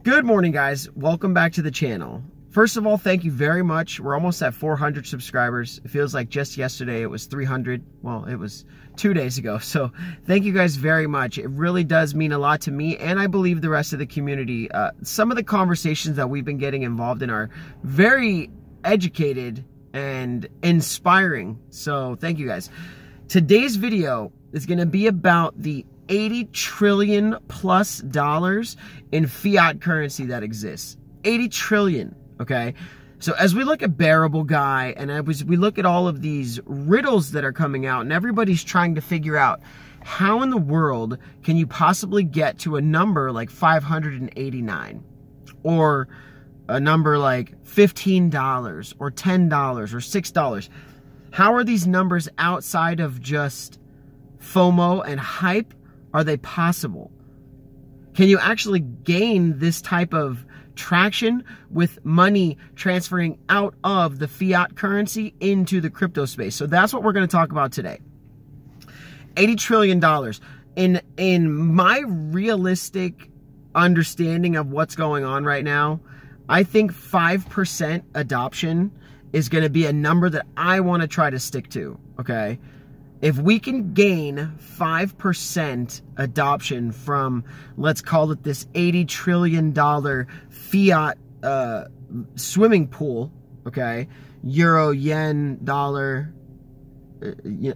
Good morning, guys. Welcome back to the channel. First of all, thank you very much. We're almost at 400 subscribers. It feels like just yesterday it was 300. Well, it was 2 days ago. So thank you guys very much. It really does mean a lot to me, and I believe the rest of the community. Some of the conversations that we've been getting involved in are very educated and inspiring. So thank you guys. Today's video is going to be about the $80 trillion plus in fiat currency that exists. 80 trillion, okay? So as we look at Bearableguy and as we look at all of these riddles that are coming out, and everybody's trying to figure out how in the world can you possibly get to a number like 589 or a number like $15 or $10 or $6. How are these numbers outside of just FOMO and hype? Are they possible? Can you actually gain this type of traction with money transferring out of the fiat currency into the crypto space? So that's what we're going to talk about today. $80 trillion. In my realistic understanding of what's going on right now, I think 5% adoption is going to be a number that I want to try to stick to, okay? If we can gain 5% adoption from, let's call it this $80 trillion fiat swimming pool, okay? Euro, yen, dollar,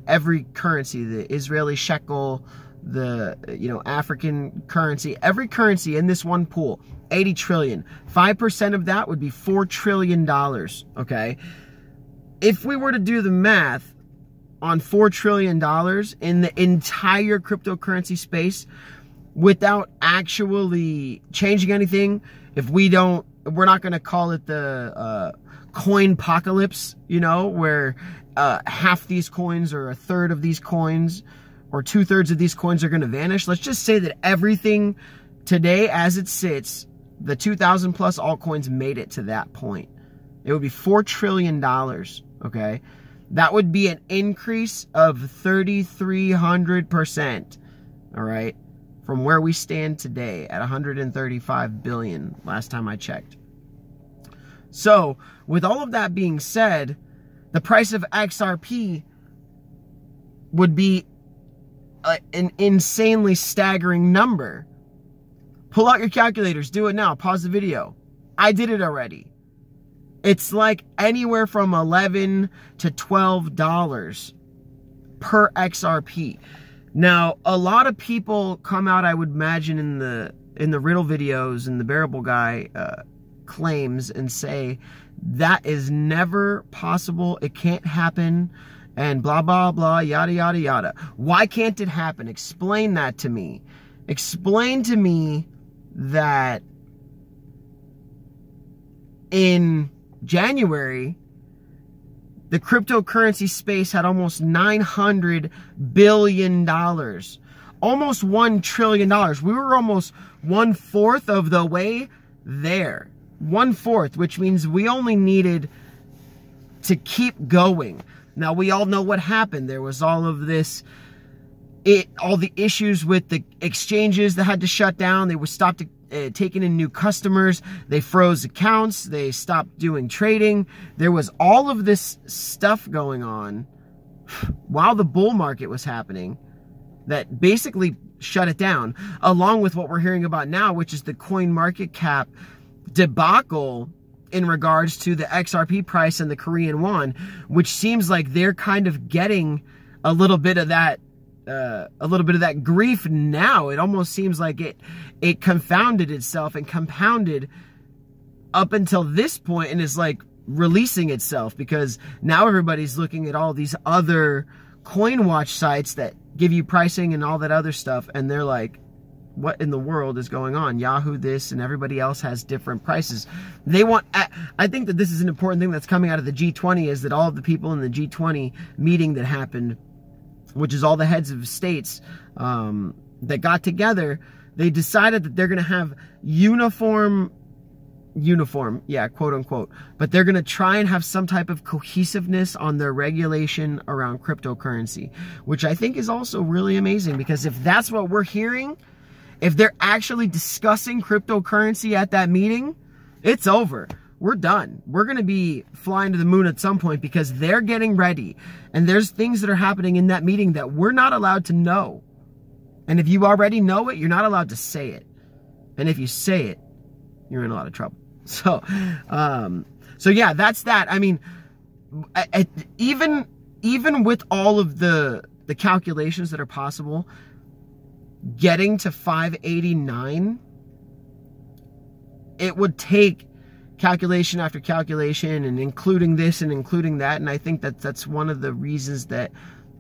every currency, the Israeli shekel, the African currency, every currency in this one pool, 80 trillion. 5% of that would be $4 trillion, okay? If we were to do the math on $4 trillion in the entire cryptocurrency space without actually changing anything, we're not going to call it the Coinpocalypse, where half these coins or a third of these coins or 2/3 of these coins are going to vanish. Let's just say that everything today as it sits, the 2,000 plus altcoins made it to that point. It would be $4 trillion, okay? That would be an increase of 3,300%, all right, from where we stand today at 135 billion, last time I checked. So, with all of that being said, the price of XRP would be an insanely staggering number. Pull out your calculators. Do it now. Pause the video. I did it already. It's like anywhere from $11 to $12 per XRP. Now, a lot of people come out, I would imagine, in the riddle videos and the Bearableguy claims and say that is never possible. It can't happen, and blah blah blah, yada yada yada. Why can't it happen? Explain that to me. Explain to me that in January, the cryptocurrency space had almost $900 billion, almost $1 trillion. We were almost 1/4 of the way there. 1/4, which means we only needed to keep going. Now, we all know what happened. There was all of this, all the issues with the exchanges that had to shut down. They were stopped taking in new customers. They froze accounts. They stopped doing trading. There was all of this stuff going on while the bull market was happening that basically shut it down, along with what we're hearing about now, which is the coin market cap debacle in regards to the XRP price and the Korean won, which seems like they're kind of getting a little bit of that grief now. It almost seems like it confounded itself and compounded up until this point and is like releasing itself, because now everybody's looking at all these other coin watch sites that give you pricing and all that other stuff, and they're like, what in the world is going on? Yahoo this and everybody else has different prices. I think that this is an important thing that's coming out of the G20, is that all of the people in the G20 meeting that happened, which is all the heads of states that got together, they decided that they're going to have uniform, yeah, quote unquote, but they're going to try and have some type of cohesiveness on their regulation around cryptocurrency, which I think is also really amazing, because if that's what we're hearing, if they're actually discussing cryptocurrency at that meeting, it's over. We're done. We're going to be flying to the moon at some point because they're getting ready. And there's things that are happening in that meeting that we're not allowed to know. And if you already know it, you're not allowed to say it. And if you say it, you're in a lot of trouble. So yeah, that's that. I mean, even with all of the calculations that are possible, getting to 589, it would take calculation after calculation and including this and including that. And I think that's one of the reasons that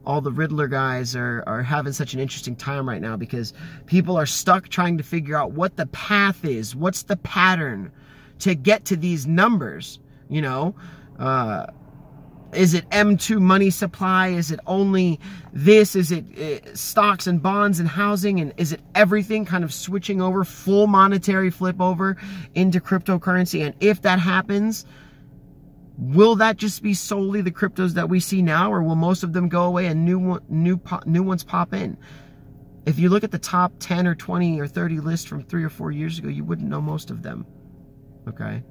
all the Riddler guys are having such an interesting time right now, because people are stuck trying to figure out what the path is, what's the pattern to get to these numbers, you know? Is it M2 money supply? Is it only this? Is it stocks and bonds and housing? And is it everything kind of switching over, full monetary flip over into cryptocurrency? And if that happens, will that just be solely the cryptos that we see now, or will most of them go away and new ones pop in? If you look at the top 10 or 20 or 30 list from 3 or 4 years ago, you wouldn't know most of them, okay?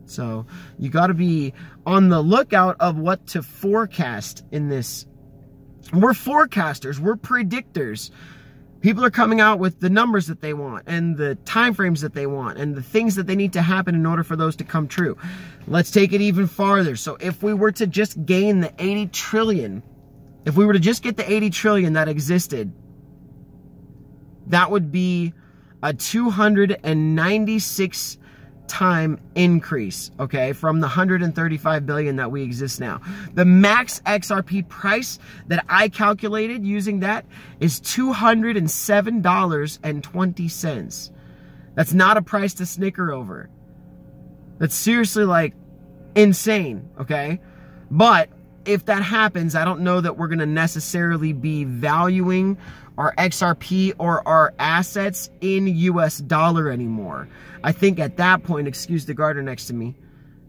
So you got to be on the lookout of what to forecast in this. We're forecasters, we're predictors. People are coming out with the numbers that they want and the time frames that they want and the things that they need to happen in order for those to come true. Let's take it even farther. So if we were to just gain the 80 trillion, if we were to just get the 80 trillion that existed, that would be a 296 time increase, okay, from the 135 billion that we exist now. The max XRP price that I calculated using that is $207.20. That's not a price to snicker over. That's seriously like insane, okay? But if that happens, I don't know that we're going to necessarily be valuing our XRP or our assets in US dollar anymore. I think at that point, excuse the gardener next to me,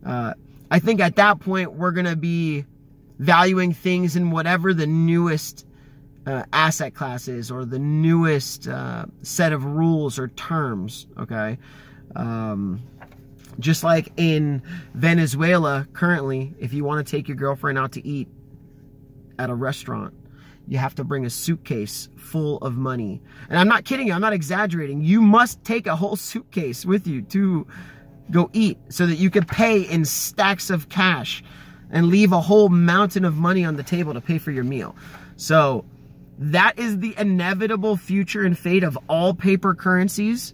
I think at that point we're going to be valuing things in whatever the newest asset class is, or the newest set of rules or terms, okay? Just like in Venezuela currently, if you want to take your girlfriend out to eat at a restaurant, you have to bring a suitcase full of money. And I'm not kidding you, I'm not exaggerating. You must take a whole suitcase with you to go eat so that you can pay in stacks of cash and leave a whole mountain of money on the table to pay for your meal. So that is the inevitable future and fate of all paper currencies,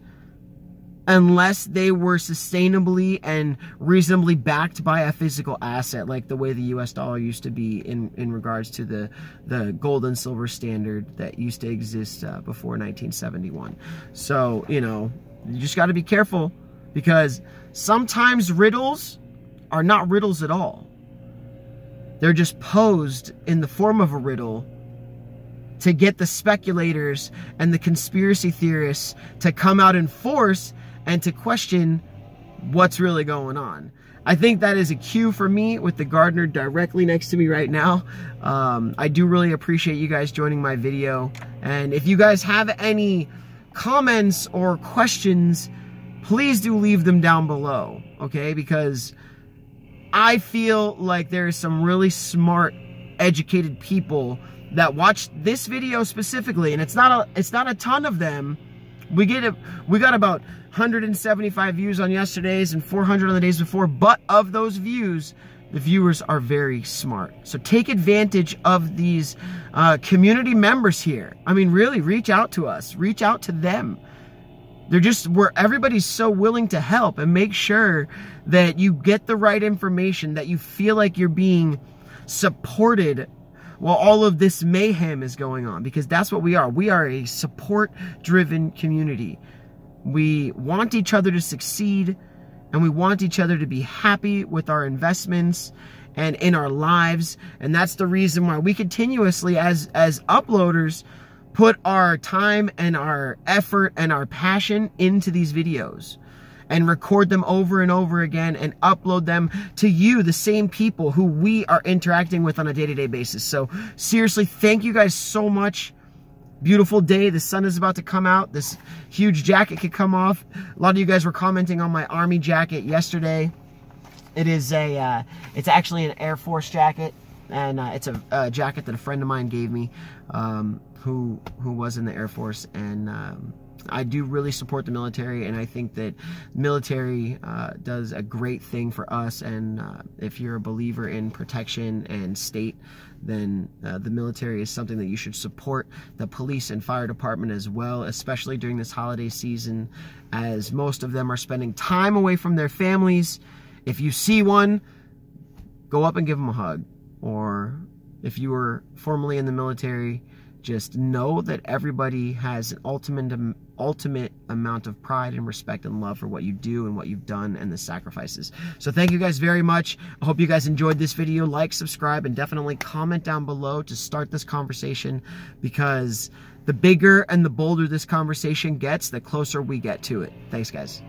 unless they were sustainably and reasonably backed by a physical asset, like the way the US dollar used to be in regards to the gold and silver standard that used to exist before 1971. So, you know, you just got to be careful, because sometimes riddles are not riddles at all. They're just posed in the form of a riddle to get the speculators and the conspiracy theorists to come out in force and to question what's really going on. I think that is a cue for me with the gardener directly next to me right now. I do really appreciate you guys joining my video. And if you guys have any comments or questions, please do leave them down below, okay? Because I feel like there's some really smart, educated people that watch this video specifically, and it's not a ton of them. We got about 175 views on yesterday's and 400 on the days before, but of those views, the viewers are very smart. So take advantage of these community members here. I mean, really, reach out to us. Reach out to them. They're just, everybody's so willing to help and make sure that you get the right information, that you feel like you're being supported while all of this mayhem is going on, because that's what we are. We are a support-driven community. We want each other to succeed, and we want each other to be happy with our investments and in our lives. And that's the reason why we continuously, as uploaders, put our time and our effort and our passion into these videos and record them over and over again and upload them to you, the same people who we are interacting with on a day-to-day basis. So seriously, thank you guys so much. beautiful day. The sun is about to come out. This huge jacket could come off. A lot of you guys were commenting on my Army jacket yesterday. It is it's actually an Air Force jacket, and it's a jacket that a friend of mine gave me, who was in the Air Force, and I do really support the military, and I think that military does a great thing for us, and if you're a believer in protection and state, then the military is something that you should support. The police and fire department as well, especially during this holiday season, as most of them are spending time away from their families. If you see one, go up and give them a hug. Or if you were formerly in the military, just know that everybody has an ultimate amount of pride and respect and love for what you do and what you've done and the sacrifices. So thank you guys very much. I hope you guys enjoyed this video. Like, subscribe, and definitely comment down below to start this conversation, because the bigger and the bolder this conversation gets, the closer we get to it. Thanks, guys.